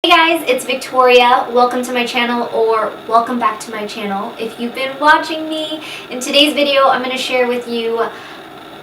Hey guys, it's Victoria. Welcome to my channel, or welcome back to my channel if you've been watching me. In today's video, I'm going to share with you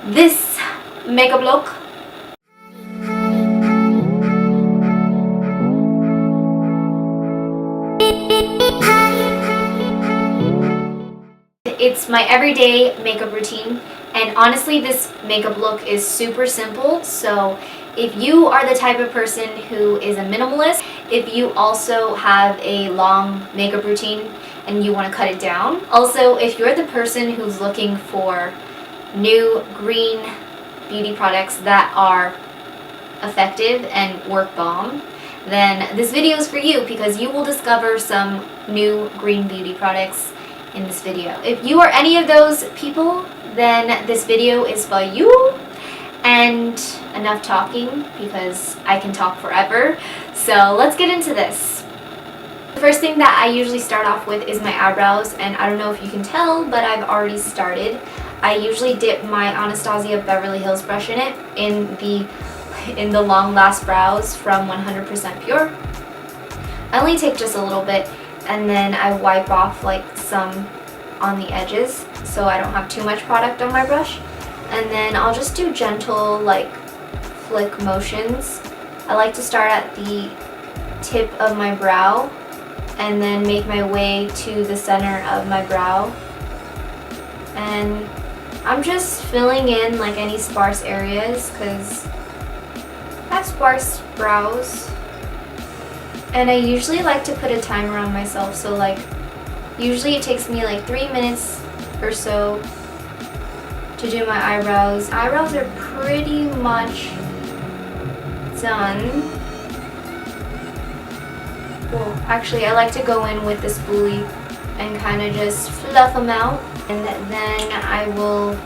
this makeup look. It's my everyday makeup routine, and honestly this makeup look is super simple, so if you are the type of person who is a minimalist, if you also have a long makeup routine and you want to cut it down, also if you're the person who's looking for new green beauty products that are effective and work bomb, then this video is for you because you will discover some new green beauty products in this video. If you are any of those people, then this video is for you. And enough talking because I can talk forever. So let's get into this. The first thing that I usually start off with is my eyebrows, and I don't know if you can tell, but I've already started. I usually dip my Anastasia Beverly Hills brush in it in the Long Last Brows from 100% Pure. I only take just a little bit, and then I wipe off like some on the edges so I don't have too much product on my brush. And then I'll just do gentle like flick motions. I like to start at the tip of my brow and then make my way to the center of my brow. And I'm just filling in like any sparse areas because I have sparse brows. And I usually like to put a timer on myself, so like usually it takes me like 3 minutes or so to do my eyebrows. Eyebrows are pretty much done. Well, actually I like to go in with the spoolie and kind of just fluff them out, and then I will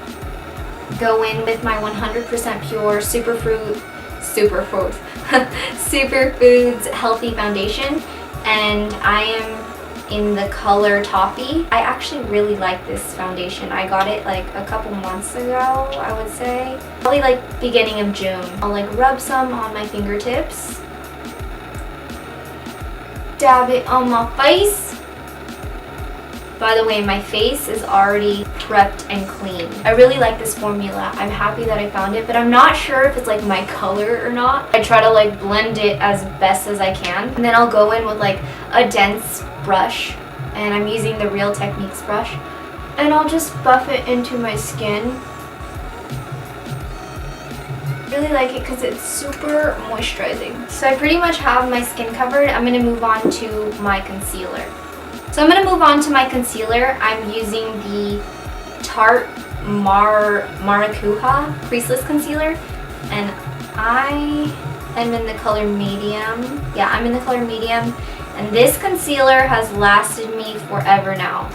go in with my 100% pure Superfoods Healthy Foundation, and I am in the color Toffee. I actually really like this foundation. I got it like a couple months ago, I would say. Probably like beginning of June. I'll like rub some on my fingertips. Dab it on my face. By the way, my face is already prepped and clean. I really like this formula. I'm happy that I found it, but I'm not sure if it's like my color or not. I try to like blend it as best as I can. And then I'll go in with like a dense brush, and I'm using the Real Techniques brush. And I'll just buff it into my skin. Really like it because it's super moisturizing. So I pretty much have my skin covered. I'm going to move on to my concealer. So I'm going to move on to my concealer. I'm using the Tarte Maracuja Creaseless Concealer, and I am in the color medium. Yeah, I'm in the color medium, and this concealer has lasted me forever now.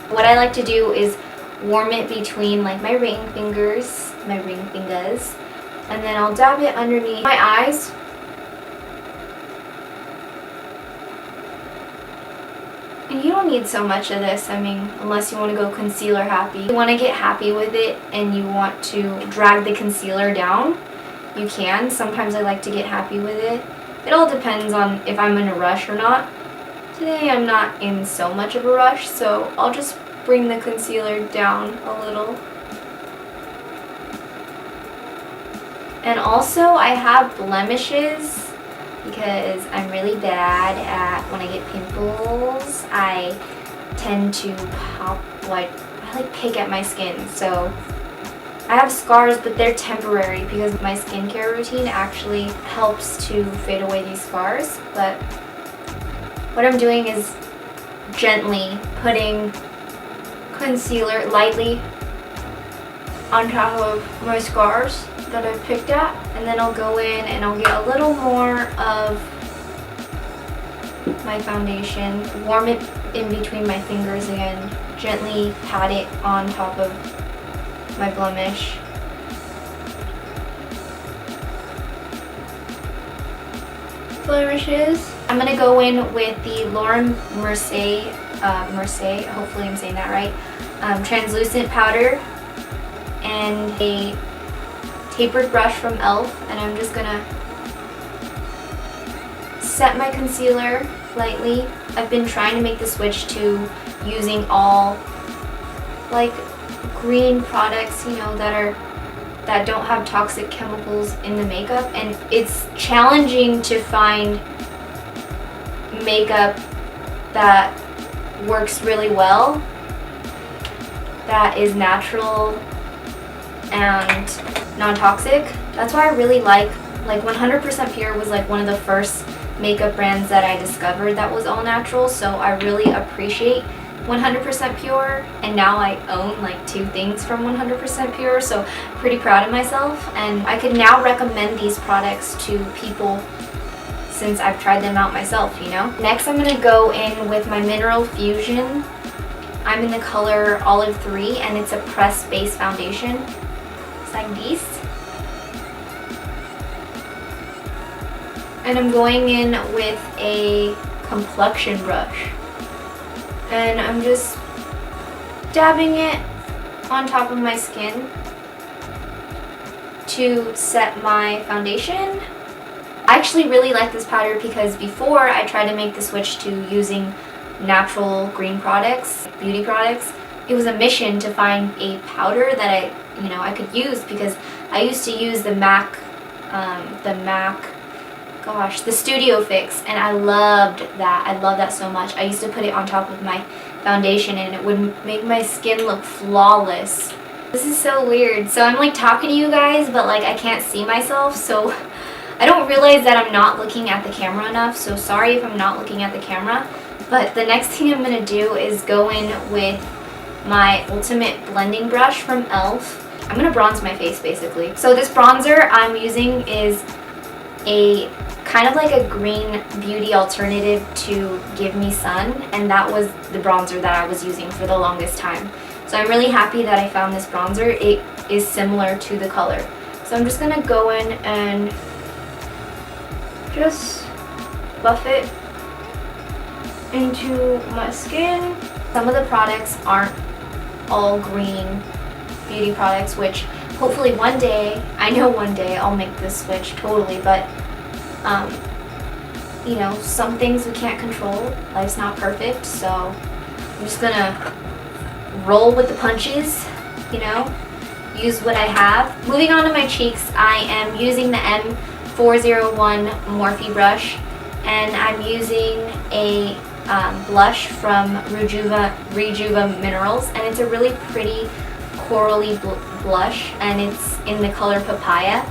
What I like to do is warm it between like my ring fingers, and then I'll dab it underneath my eyes. And you don't need so much of this, I mean, unless you want to go concealer happy. If you want to get happy with it and you want to drag the concealer down, you can. Sometimes I like to get happy with it. It all depends on if I'm in a rush or not. Today I'm not in so much of a rush, so I'll just bring the concealer down a little. And also I have blemishes because I'm really bad at when I get pimples. I tend to pop, like, I like pick at my skin. So I have scars, but they're temporary because my skincare routine actually helps to fade away these scars. But what I'm doing is gently putting concealer lightly on top of my scars that I picked at, and then I'll go in and I'll get a little more of my foundation, warm it in between my fingers again, gently pat it on top of my blemishes. I'm gonna go in with the Laura Mercier, hopefully I'm saying that right, translucent powder, and a tapered brush from e.l.f., and I'm just gonna set my concealer lightly. I've been trying to make the switch to using all like green products, you know, that don't have toxic chemicals in the makeup, and it's challenging to find makeup that works really well, that is natural and non-toxic. That's why I really like 100% Pure was like one of the first makeup brands that I discovered that was all natural, so I really appreciate 100% Pure, and now I own like 2 things from 100% Pure, so pretty proud of myself, and I could now recommend these products to people since I've tried them out myself, you know. Next I'm going to go in with my Mineral Fusion. I'm in the color Olive 3, and it's a pressed base foundation. It's like this. And I'm going in with a complexion brush. And I'm just dabbing it on top of my skin to set my foundation. I actually really like this powder because before I tried to make the switch to using natural green products, beauty products, it was a mission to find a powder that I could use, because I used to use the the Studio Fix, and I loved that. I love that so much. I used to put it on top of my foundation and it would make my skin look flawless. This is so weird. So I'm like talking to you guys, but like I can't see myself, so I don't realize that I'm not looking at the camera enough, so sorry if I'm not looking at the camera. But the next thing I'm going to do is go in with my Ultimate Blending Brush from e.l.f. I'm going to bronze my face basically. So this bronzer I'm using is a kind of like a green beauty alternative to Give Me Sun, and that was the bronzer that I was using for the longest time. So I'm really happy that I found this bronzer. It is similar to the color. So I'm just going to go in and just buff it into my skin. Some of the products aren't all green beauty products, which hopefully one day, I know one day I'll make this switch totally, but you know, some things we can't control. Life's not perfect, so I'm just gonna roll with the punches, you know, use what I have. Moving on to my cheeks, I am using the M401 Morphe brush, and I'm using a blush from Rejuva Minerals, and it's a really pretty corally blush, and it's in the color Papaya.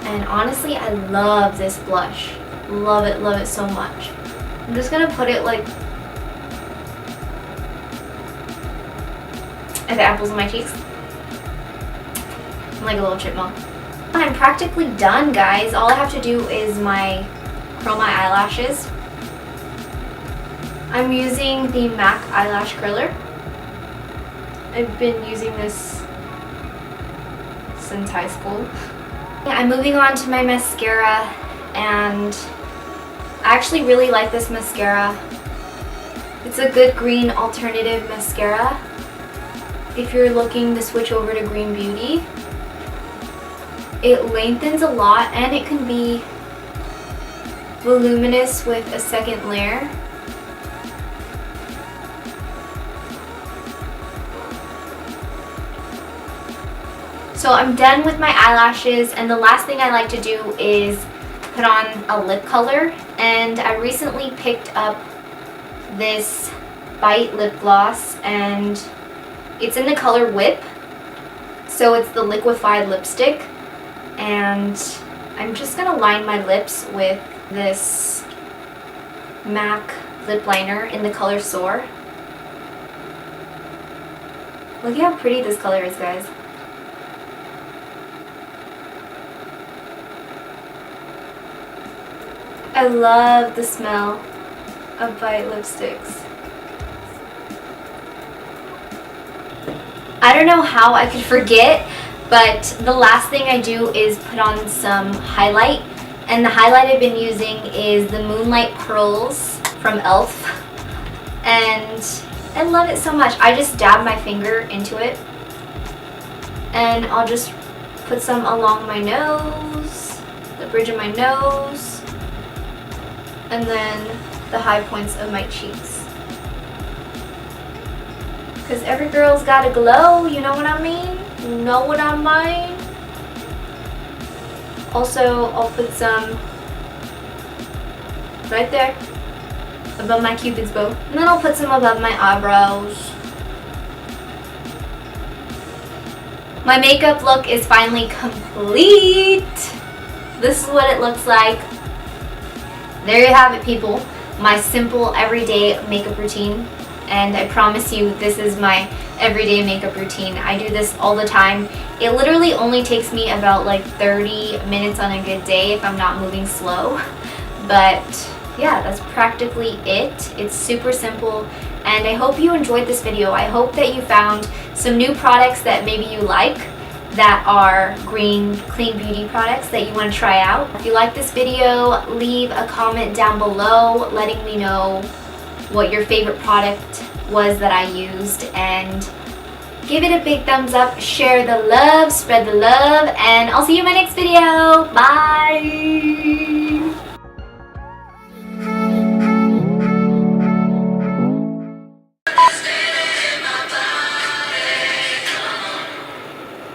And honestly, I love this blush. Love it so much. I'm just gonna put it like at the apples of my cheeks. I'm like a little chipmunk. I'm practically done, guys. All I have to do is my curl my eyelashes. I'm using the MAC eyelash curler. I've been using this since high school. Yeah, I'm moving on to my mascara, and I actually really like this mascara. It's a good green alternative mascara if you're looking to switch over to green beauty. It lengthens a lot, and it can be voluminous with a second layer. So I'm done with my eyelashes, and the last thing I like to do is put on a lip color, and I recently picked up this Bite lip gloss, and it's in the color Whip, so it's the liquefied lipstick, and I'm just gonna line my lips with this MAC lip liner in the color Soar. Look at how pretty this color is, guys. I love the smell of Bite lipsticks. I don't know how I could forget, but the last thing I do is put on some highlight, and the highlight I've been using is the Moonlight Pearls from e.l.f. and I love it so much. I just dab my finger into it, and I'll just put some along my nose, the bridge of my nose. and then the high points of my cheeks. Because every girl's got a glow, you know what I mean? You know what I mean? Also, I'll put some right there, above my cupid's bow. And then I'll put some above my eyebrows. My makeup look is finally complete. This is what it looks like. There you have it, people. My simple everyday makeup routine. And I promise you, this is my everyday makeup routine. I do this all the time. It literally only takes me about like 30 minutes on a good day if I'm not moving slow. But yeah, that's practically it. It's super simple. And I hope you enjoyed this video. I hope that you found some new products that maybe you like, that are green, clean beauty products that you want to try out. If you like this video, leave a comment down below letting me know what your favorite product was that I used, and give it a big thumbs up, share the love, spread the love, and I'll see you in my next video. Bye!